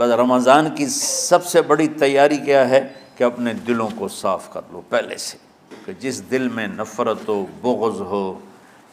بس رمضان کی سب سے بڑی تیاری کیا ہے کہ اپنے دلوں کو صاف کر لو پہلے سے، کہ جس دل میں نفرت ہو، بغض ہو،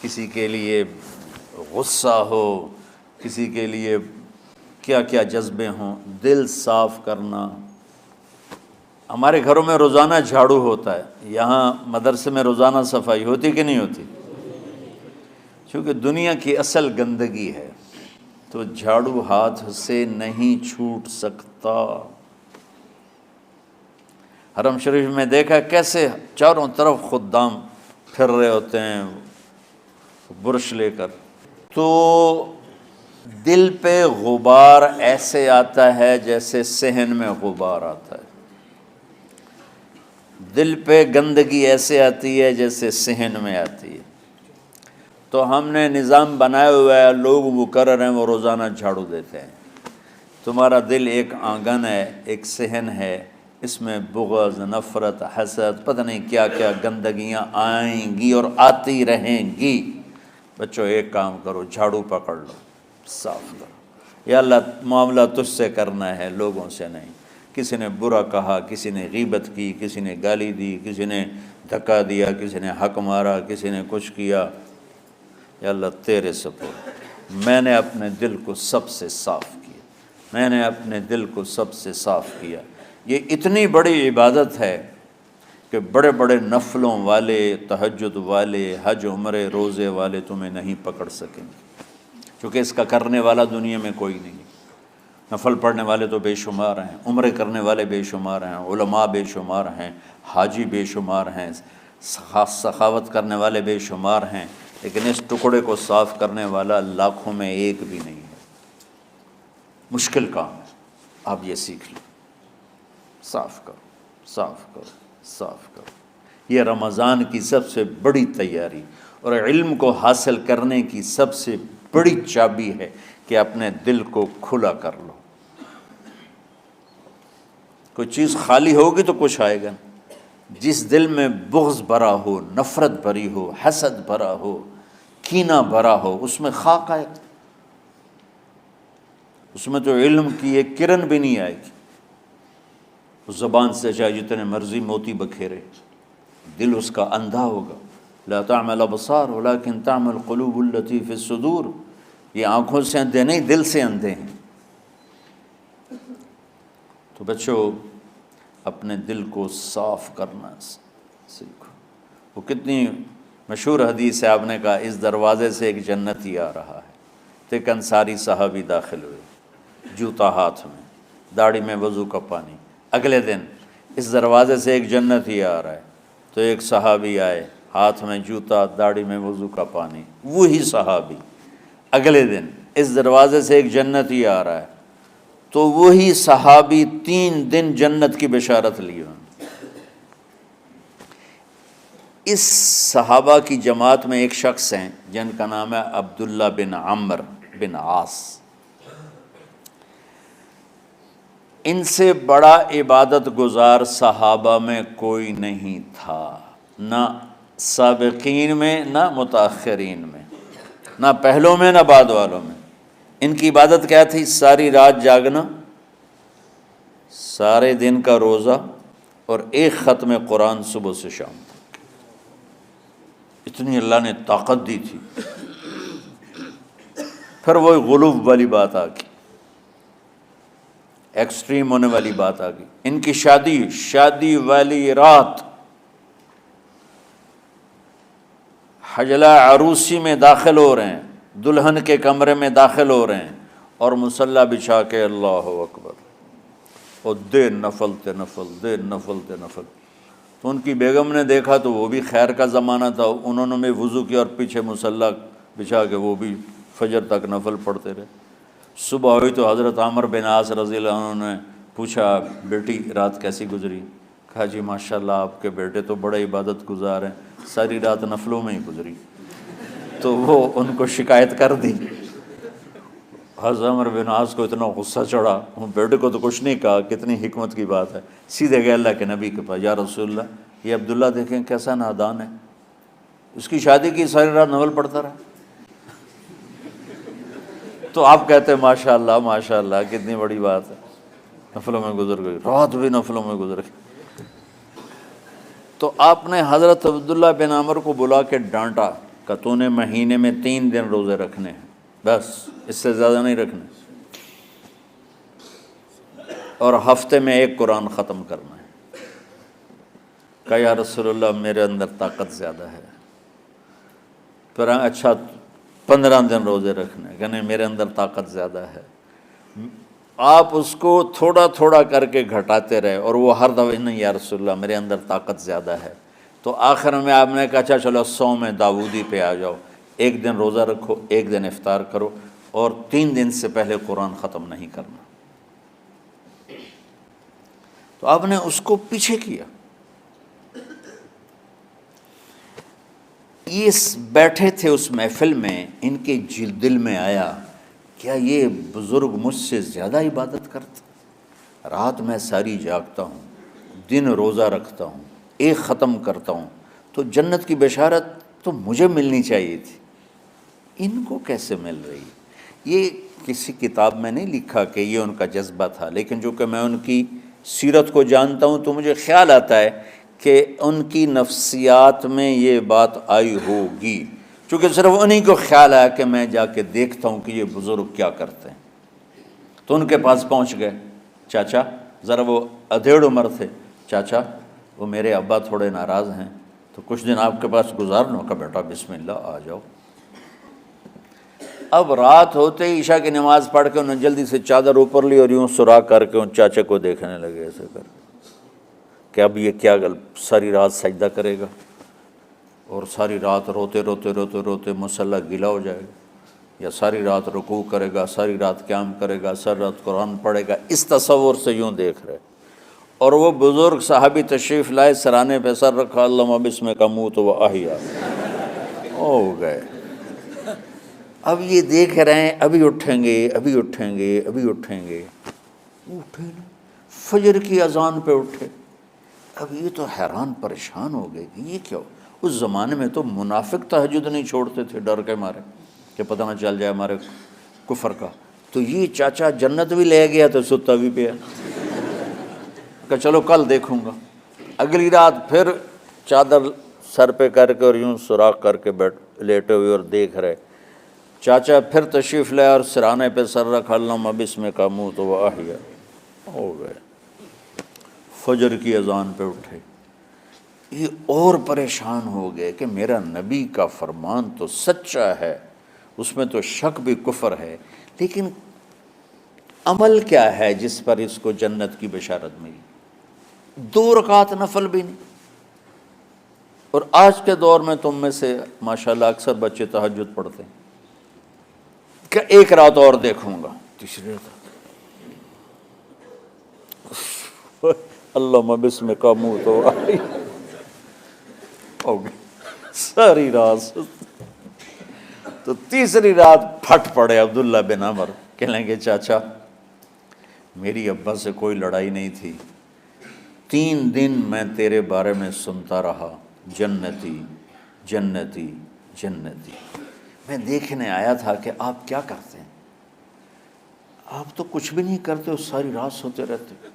کسی کے لیے غصہ ہو، کسی کے لیے کیا کیا جذبے ہوں، دل صاف کرنا۔ ہمارے گھروں میں روزانہ جھاڑو ہوتا ہے، یہاں مدرسے میں روزانہ صفائی ہوتی کہ نہیں ہوتی؟ چونکہ دنیا کی اصل گندگی ہے تو جھاڑو ہاتھ سے نہیں چھوٹ سکتا۔ حرم شریف میں دیکھا کیسے چاروں طرف خدام پھر رہے ہوتے ہیں برش لے کر، تو دل پہ غبار ایسے آتا ہے جیسے صحن میں غبار آتا ہے، دل پہ گندگی ایسے آتی ہے جیسے صحن میں آتی ہے۔ تو ہم نے نظام بنایا ہوا ہے، لوگ مقرر ہیں وہ روزانہ جھاڑو دیتے ہیں۔ تمہارا دل ایک آنگن ہے، ایک صحن ہے، اس میں بغض، نفرت، حسد، پتہ نہیں کیا کیا گندگیاں آئیں گی اور آتی رہیں گی۔ بچوں ایک کام کرو، جھاڑو پکڑ لو، صاف کرو۔ یا اللہ معاملہ تجھ سے کرنا ہے، لوگوں سے نہیں۔ کسی نے برا کہا، کسی نے غیبت کی، کسی نے گالی دی، کسی نے دھکا دیا، کسی نے حق مارا، کسی نے کچھ کیا، یا اللہ تیرے سپرد میں نے اپنے دل کو سب سے صاف کیا، میں نے اپنے دل کو سب سے صاف کیا۔ یہ اتنی بڑی عبادت ہے کہ بڑے بڑے نفلوں والے، تہجد والے، حج عمرے روزے والے تمہیں نہیں پکڑ سکیں گے، کیونکہ اس کا کرنے والا دنیا میں کوئی نہیں۔ نفل پڑھنے والے تو بے شمار ہیں، عمرے کرنے والے بے شمار ہیں، علماء بے شمار ہیں، حاجی بے شمار ہیں، سخاوت کرنے والے بے شمار ہیں، لیکن اس ٹکڑے کو صاف کرنے والا لاکھوں میں ایک بھی نہیں ہے۔ مشکل کام ہے، آپ یہ سیکھ لیں، صاف کرو، صاف کرو، صاف کرو۔ یہ رمضان کی سب سے بڑی تیاری اور علم کو حاصل کرنے کی سب سے بڑی چابی ہے کہ اپنے دل کو کھلا کر لو۔ کوئی چیز خالی ہوگی تو کچھ آئے گا۔ جس دل میں بغض بھرا ہو، نفرت بھری ہو، حسد بھرا ہو، کینہ بھرا ہو، اس میں خاک آئے گا، اس میں تو علم کی ایک کرن بھی نہیں آئے گی۔ اس زبان سے چاہے جتنے مرضی موتی بکھیرے، دل اس کا اندھا ہوگا۔ لا تعمى الابصار ولكن تعمى القلوب التي في الصدور۔ یہ آنکھوں سے اندھے نہیں، دل سے اندھے ہیں۔ تو بچوں اپنے دل کو صاف کرنا سیکھو۔ وہ کتنی مشہور حدیث ہے، آپ نے کہا اس دروازے سے ایک جنتی آ رہا ہے۔ تو ایک انصاری صحابی داخل ہوئے، جوتا ہاتھ میں، داڑھی میں وضو کا پانی۔ اگلے دن اس دروازے سے ایک جنتی آ رہا ہے، تو ایک صحابی آئے، ہاتھ میں جوتا، داڑھی میں وضو کا پانی۔ وہی صحابی اگلے دن اس دروازے سے ایک جنتی آ رہا ہے، تو وہی صحابی 3 دن جنت کی بشارت لی انہوں نے۔ اس صحابہ کی جماعت میں ایک شخص ہیں جن کا نام ہے عبداللہ بن عمرو بن عاص۔ ان سے بڑا عبادت گزار صحابہ میں کوئی نہیں تھا، نہ سابقین میں نہ متاخرین میں، نہ پہلوں میں نہ بعد والوں میں۔ ان کی عبادت کیا تھی؟ ساری رات جاگنا، سارے دن کا روزہ، اور ایک ختم قرآن صبح سے شام تک۔ اتنی اللہ نے طاقت دی تھی۔ پھر وہ غلوب والی بات آ گئی، ایکسٹریم ہونے والی بات آ گئی۔ ان کی شادی والی رات حجلہ عروسی میں داخل ہو رہے ہیں، دلہن کے کمرے میں داخل ہو رہے ہیں، اور مصلی بچھا کے اللہ اکبر، اور دے نفل تے نفل، دے نفل تے نفل۔ تو ان کی بیگم نے دیکھا تو وہ بھی خیر کا زمانہ تھا، انہوں نے بھی وضو کیا اور پیچھے مصلی بچھا کے وہ بھی فجر تک نفل پڑھتے رہے۔ صبح ہوئی تو حضرت عمرو بن عاص رضی اللہ عنہ نے پوچھا، بیٹی رات کیسی گزری؟ کہا جی ماشاءاللہ آپ کے بیٹے تو بڑے عبادت گزار ہیں، ساری رات نفلوں میں ہی گزری۔ تو وہ ان کو شکایت کر دی۔ حضرت عمرو بن عاص کو اتنا غصہ چڑھا، بیٹے کو تو کچھ نہیں کہا، کتنی حکمت کی بات ہے، سیدھے گئے اللہ کے نبی کے پاس، یا رسول اللہ یہ عبداللہ دیکھیں کیسا نادان ہے، اس کی شادی کی ساری رات نفل پڑھتا رہا۔ تو آپ کہتے ہیں ماشاءاللہ ماشاءاللہ کتنی بڑی بات ہے۔ نفلوں میں گزر گئی، رات بھی نفلوں میں گزر گئی۔ تو آپ نے حضرت عبداللہ بن عمر کو بلا کے ڈانٹا کہ تو نے مہینے میں 3 دن روزے رکھنے ہیں، بس اس سے زیادہ نہیں رکھنے، اور ہفتے میں 1 قرآن ختم کرنا ہے۔ کہا یا رسول اللہ میرے اندر طاقت زیادہ ہے۔ پھر اچھا 15 دن روزے رکھنے، کہ نہیں میرے اندر طاقت زیادہ ہے۔ آپ اس کو تھوڑا تھوڑا کر کے گھٹاتے رہے، اور وہ ہر دفعہ نہیں یا رسول اللہ میرے اندر طاقت زیادہ ہے۔ تو آخر میں آپ نے کہا اچھا چلو صوم داؤدی پہ آ جاؤ، 1 دن روزہ رکھو، 1 دن افطار کرو، اور 3 دن سے پہلے قرآن ختم نہیں کرنا۔ تو آپ نے اس کو پیچھے کیا۔ یہ بیٹھے تھے اس محفل میں، ان کے دل میں آیا کیا یہ بزرگ مجھ سے زیادہ عبادت کرتا؟ رات میں ساری جاگتا ہوں، دن روزہ رکھتا ہوں، 1 ختم کرتا ہوں، تو جنت کی بشارت تو مجھے ملنی چاہیے تھی، ان کو کیسے مل رہی؟ یہ کسی کتاب میں نہیں لکھا کہ یہ ان کا جذبہ تھا، لیکن جو کہ میں ان کی سیرت کو جانتا ہوں تو مجھے خیال آتا ہے کہ ان کی نفسیات میں یہ بات آئی ہوگی، چونکہ صرف انہی کو خیال آیا کہ میں جا کے دیکھتا ہوں کہ یہ بزرگ کیا کرتے ہیں۔ تو ان کے پاس پہنچ گئے، چاچا، ذرا وہ ادھیڑ عمر تھے، چاچا وہ میرے ابا تھوڑے ناراض ہیں، تو کچھ دن آپ کے پاس گزار لوں؟ کا بیٹا بسم اللہ آ جاؤ۔ اب رات ہوتے ہی عشاء کی نماز پڑھ کے انہوں نے جلدی سے چادر اوپر لی اور یوں سراغ کر کے ان چاچے کو دیکھنے لگے ایسے کر کہ اب یہ کیا ساری رات سجدہ کرے گا، اور ساری رات روتے روتے روتے روتے مصلی گیلا ہو جائے گا، یا ساری رات رکوع کرے گا، ساری رات قیام کرے گا، ساری رات قرآن پڑھے گا، اس تصور سے یوں دیکھ رہے۔ اور وہ بزرگ صحابی تشریف لائے، سرانے پہ سر رکھا، اللہم بسمک اموت و احیا، ہو گئے۔ اب یہ دیکھ رہے ہیں ابھی اٹھیں گے، ابھی اٹھیں گے، ابھی اٹھیں گے، اٹھے نا، فجر کی اذان پہ اٹھے۔ اب یہ تو حیران پریشان ہو گئے کہ یہ کیا ہو؟ اس زمانے میں تو منافق تہجد نہیں چھوڑتے تھے ڈر کے مارے کہ پتہ نہ چل جائے ہمارے کفر کا، تو یہ چاچا جنت بھی لے گیا تو ستا بھی پیا کہ چلو کل دیکھوں گا۔ اگلی رات پھر چادر سر پہ کر کے اور یوں سوراخ کر کے لیٹے ہوئے اور دیکھ رہے۔ چاچا پھر تشریف لائے اور سرانے پہ سر رکھا، اللہم بسمک اموت و احیا، ہو گئے۔ فجر کی اذان پہ اٹھے، یہ اور پریشان ہو گئے کہ میرا نبی کا فرمان تو سچا ہے، اس میں تو شک بھی کفر ہے، لیکن عمل کیا ہے جس پر اس کو جنت کی بشارت ملی؟ 2 رکعت نفل بھی نہیں۔ اور آج کے دور میں تم میں سے ماشاءاللہ اکثر بچے تہجد پڑھتے ہیں کہ 1 رات اور دیکھوں گا، تیسری رات اللہم بسمک اموت و احیا، ہو گئی ساری رات۔ تو تیسری رات پھٹ پڑے عبداللہ بن عمر، کہنے لگے چاچا میری ابا سے کوئی لڑائی نہیں تھی، 3 دن میں تیرے بارے میں سنتا رہا، جنتی جنتی جنتی۔ میں دیکھنے آیا تھا کہ آپ کیا کرتے ہیں، آپ تو کچھ بھی نہیں کرتے ہو، ساری رات سوتے رہتے ہو،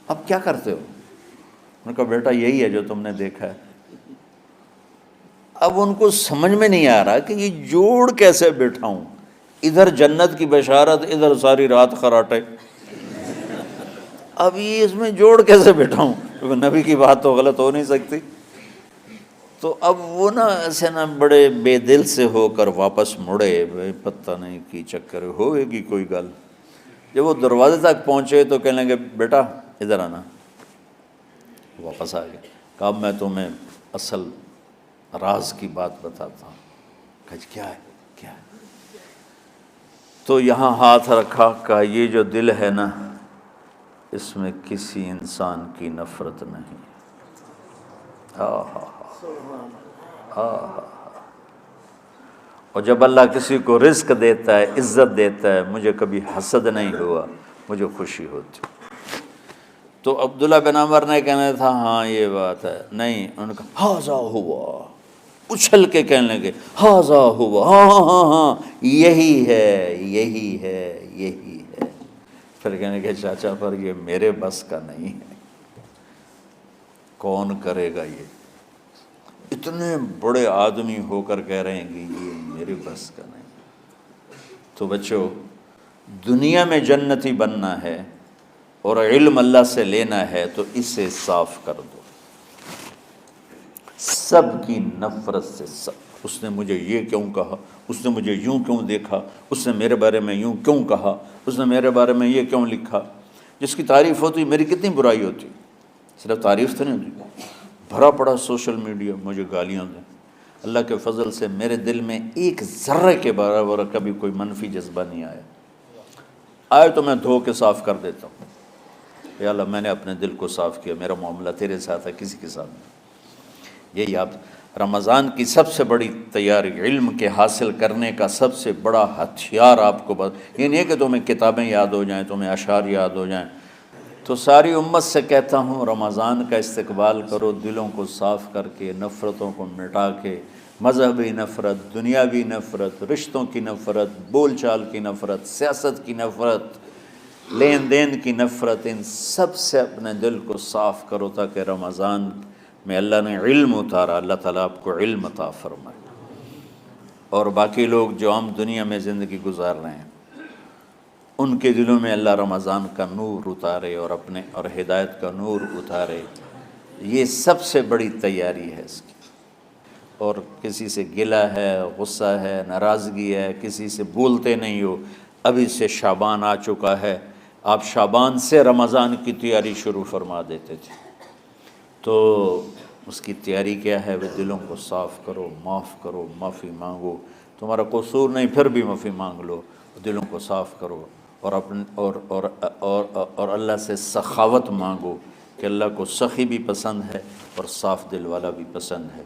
اب کیا کرتے ہو؟ انہوں نے کہا بیٹا یہی ہے جو تم نے دیکھا ہے۔ اب ان کو سمجھ میں نہیں آ رہا کہ یہ جوڑ کیسے بٹھاؤں، ادھر جنت کی بشارت، ادھر ساری رات خراٹے، اب یہ اس میں جوڑ کیسے بٹھاؤں، کیونکہ نبی کی بات تو غلط ہو نہیں سکتی۔ تو اب وہ نا ایسے نا بڑے بے دل سے ہو کر واپس مڑے، پتہ نہیں کی چکر ہوئے گی کوئی گل۔ جب وہ دروازے تک پہنچے تو کہنے لگے بیٹا ادھر آنا، واپس آ گئے۔ کہا اب میں تمہیں اصل راز کی بات بتاتا ہوں۔ کہا کیا ہے کیا ہے؟ تو یہاں ہاتھ رکھا، کہا یہ جو دل ہے نا اس میں کسی انسان کی نفرت نہیں۔ اور جب اللہ کسی کو رزق دیتا ہے، عزت دیتا ہے، مجھے کبھی حسد نہیں ہوا، مجھے خوشی ہوتی۔ تو عبداللہ بن عمر نے کہنا تھا ہاں یہ بات ہے، نہیں، انہوں نے کہا ہاذا ہوا، اچھل کے کہنے لگے ہاذا ہوا، ہاں ہاں ہاں ہاں یہی ہے یہی ہے یہی ہے۔ پھر کہنے کہ چاچا پر یہ میرے بس کا نہیں ہے، کون کرے گا یہ؟ اتنے بڑے آدمی ہو کر کہہ رہے ہیں کہ یہ میرے بس کا نہیں۔ تو بچوں، دنیا میں جنتی بننا ہے اور علم اللہ سے لینا ہے تو اسے صاف کر دو، سب کی نفرت سے۔ سب، اس نے مجھے یہ کیوں کہا، اس نے مجھے یوں کیوں دیکھا، اس نے میرے بارے میں یوں کیوں کہا، اس نے میرے بارے میں یہ کیوں لکھا۔ جس کی تعریف ہوتی میری کتنی برائی ہوتی، صرف تعریف تو نہیں ہوتی، بھرا پڑا سوشل میڈیا مجھے گالیاں دیں۔ اللہ کے فضل سے میرے دل میں ایک ذرے کے برابر کبھی کوئی منفی جذبہ نہیں آیا، آئے تو میں دھو کے صاف کر دیتا ہوں، یا اللہ میں نے اپنے دل کو صاف کیا، میرا معاملہ تیرے ساتھ ہے، کسی کے ساتھ نہیں۔ یہی آپ رمضان کی سب سے بڑی تیاری، علم کے حاصل کرنے کا سب سے بڑا ہتھیار آپ کو یہ نہیں ہے کہ تمہیں کتابیں یاد ہو جائیں، تمہیں اشعار یاد ہو جائیں۔ تو ساری امت سے کہتا ہوں رمضان کا استقبال کرو، دلوں کو صاف کر کے، نفرتوں کو مٹا کے، مذہبی نفرت، دنیاوی نفرت، رشتوں کی نفرت، بول چال کی نفرت، سیاست کی نفرت، لین دین کی نفرت، ان سب سے اپنے دل کو صاف کرو تاکہ رمضان میں اللہ نے علم اتارا، اللہ تعالیٰ آپ کو علم عطا فرمائے، اور باقی لوگ جو عام دنیا میں زندگی گزار رہے ہیں ان کے دلوں میں اللہ رمضان کا نور اتارے اور ہدایت کا نور اتارے۔ یہ سب سے بڑی تیاری ہے اس کی۔ اور کسی سے گلہ ہے، غصہ ہے، ناراضگی ہے، کسی سے بولتے نہیں ہو، ابھی سے شعبان آ چکا ہے، آپ شعبان سے رمضان کی تیاری شروع فرما دیتے تھے، تو اس کی تیاری کیا ہے؟ وہ دلوں کو صاف کرو، معاف کرو، معافی مانگو، تمہارا قصور نہیں پھر بھی معافی مانگ لو، دلوں کو صاف کرو، اور اللہ سے سخاوت مانگو کہ اللہ کو سخی بھی پسند ہے اور صاف دل والا بھی پسند ہے۔